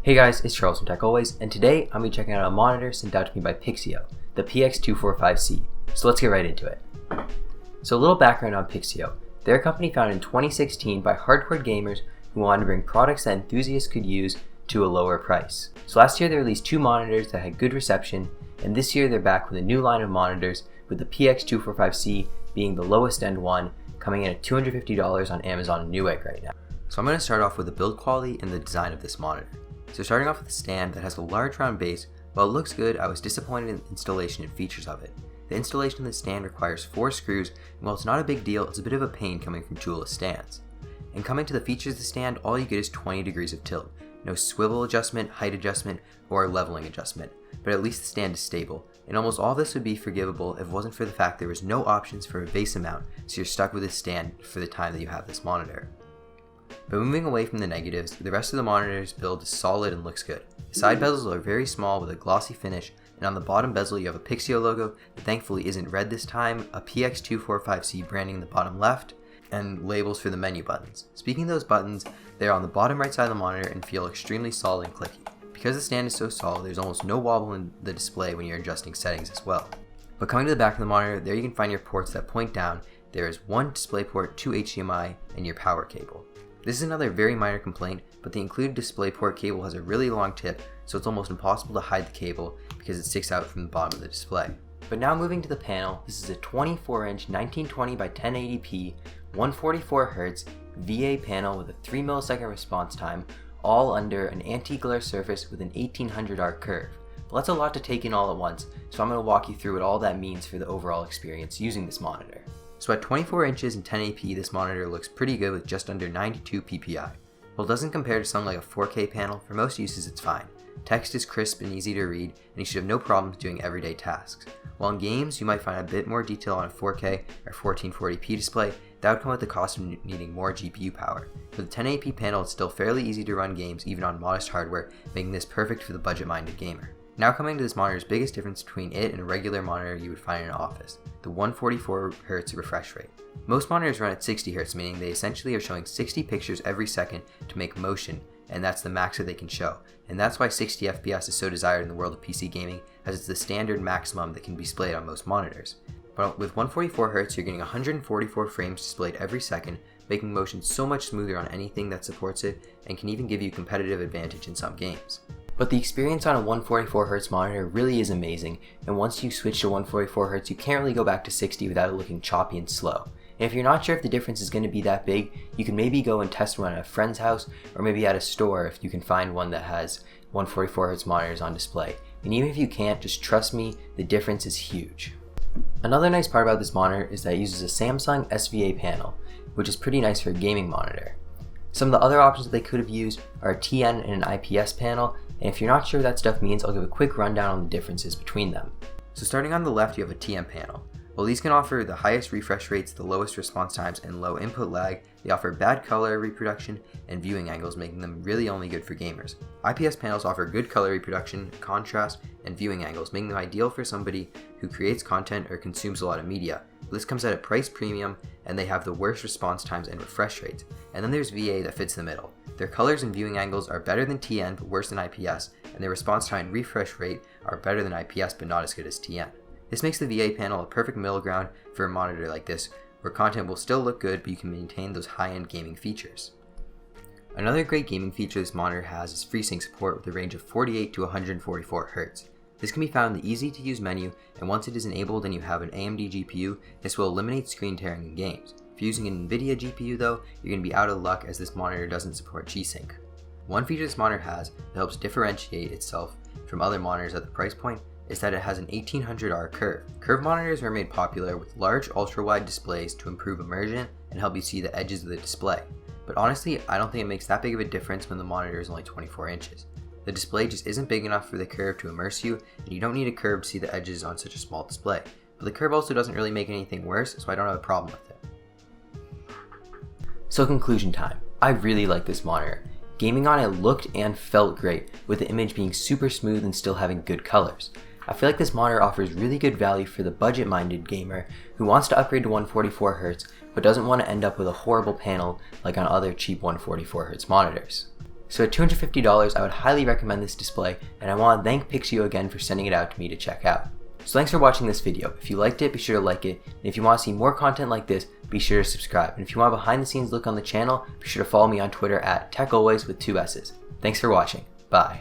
Hey guys, it's Charles from Tech Always, and today I'm going to be checking out a monitor sent out to me by Pixio, the Px245c. So let's get right into it. So a little background on Pixio. They're a company founded in 2016 by hardcore gamers who wanted to bring products that enthusiasts could use to a lower price. So last year they released 2 monitors that had good reception, and this year they're back with a new line of monitors, with the Px245c being the lowest end one, coming in at $250 on Amazon and Newegg right now. So I'm going to start off with the build quality and the design of this monitor. So starting off with the stand that has a large round base, while it looks good, I was disappointed in the installation and features of it. The installation of the stand requires 4 screws, and while it's not a big deal, it's a bit of a pain coming from toolless stands. And coming to the features of the stand, all you get is 20 degrees of tilt. No swivel adjustment, height adjustment, or leveling adjustment, but at least the stand is stable. And almost all this would be forgivable if it wasn't for the fact there was no options for a base amount, so you're stuck with this stand for the time that you have this monitor. But moving away from the negatives, the rest of the monitor's build is solid and looks good. The side bezels are very small with a glossy finish, and on the bottom bezel you have a Pixio logo that thankfully isn't red this time, a Px245c branding in the bottom left, and labels for the menu buttons. Speaking of those buttons, they're on the bottom right side of the monitor and feel extremely solid and clicky. Because the stand is so solid, there's almost no wobble in the display when you're adjusting settings as well. But coming to the back of the monitor, there you can find your ports that point down. There is 1 DisplayPort, 2 HDMI, and your power cable. This is another very minor complaint, but the included DisplayPort cable has a really long tip, so it's almost impossible to hide the cable because it sticks out from the bottom of the display. But now moving to the panel, this is a 24-inch 1920 by 1080p 144Hz VA panel with a 3 millisecond response time, all under an anti-glare surface with an 1800R curve. But that's a lot to take in all at once, so I'm going to walk you through what all that means for the overall experience using this monitor. So at 24 inches and 1080p, this monitor looks pretty good with just under 92 ppi. While it doesn't compare to something like a 4K panel, for most uses it's fine. Text is crisp and easy to read, and you should have no problems doing everyday tasks. While in games, you might find a bit more detail on a 4K or 1440p display, that would come at the cost of needing more GPU power. With a 1080p panel, it's still fairly easy to run games even on modest hardware, making this perfect for the budget-minded gamer. Now coming to this monitor's biggest difference between it and a regular monitor you would find in an office, the 144Hz refresh rate. Most monitors run at 60Hz, meaning they essentially are showing 60 pictures every second to make motion, and that's the max that they can show. And that's why 60 FPS is so desired in the world of PC gaming, as it's the standard maximum that can be displayed on most monitors. But with 144Hz, you're getting 144 frames displayed every second, making motion so much smoother on anything that supports it, and can even give you competitive advantage in some games. But the experience on a 144Hz monitor really is amazing, and once you switch to 144Hz, you can't really go back to 60 without it looking choppy and slow. And if you're not sure if the difference is going to be that big, you can maybe go and test one at a friend's house, or maybe at a store if you can find one that has 144Hz monitors on display. And even if you can't, just trust me, the difference is huge. Another nice part about this monitor is that it uses a Samsung SVA panel, which is pretty nice for a gaming monitor. Some of the other options that they could have used are a TN and an IPS panel, and if you're not sure what that stuff means, I'll give a quick rundown on the differences between them. So starting on the left, you have a TN panel. While these can offer the highest refresh rates, the lowest response times, and low input lag, they offer bad color reproduction and viewing angles, making them really only good for gamers. IPS panels offer good color reproduction, contrast, and viewing angles, making them ideal for somebody who creates content or consumes a lot of media. This comes at a price premium, and they have the worst response times and refresh rates. And then there's VA that fits the middle. Their colors and viewing angles are better than TN but worse than IPS, and their response time and refresh rate are better than IPS but not as good as TN. This makes the VA panel a perfect middle ground for a monitor like this, where content will still look good but you can maintain those high-end gaming features. Another great gaming feature this monitor has is FreeSync support with a range of 48 to 144 Hz. This can be found in the easy to use menu, and once it is enabled and you have an AMD GPU, this will eliminate screen tearing in games. If you're using an NVIDIA GPU though, you're going to be out of luck as this monitor doesn't support G-Sync. One feature this monitor has that helps differentiate itself from other monitors at the price point is that it has an 1800R curve. Curved monitors are made popular with large ultra-wide displays to improve immersion and help you see the edges of the display. But honestly, I don't think it makes that big of a difference when the monitor is only 24 inches. The display just isn't big enough for the curve to immerse you, and you don't need a curve to see the edges on such a small display. But the curve also doesn't really make anything worse, so I don't have a problem with it. So conclusion time. I really like this monitor. Gaming on it looked and felt great, with the image being super smooth and still having good colors. I feel like this monitor offers really good value for the budget-minded gamer who wants to upgrade to 144Hz but doesn't want to end up with a horrible panel like on other cheap 144Hz monitors. So at $250, I would highly recommend this display, and I want to thank Pixio again for sending it out to me to check out. So thanks for watching this video. If you liked it, be sure to like it, and if you want to see more content like this, be sure to subscribe. And if you want a behind the scenes look on the channel, be sure to follow me on Twitter at TechAlways with 2 S's. Thanks for watching. Bye.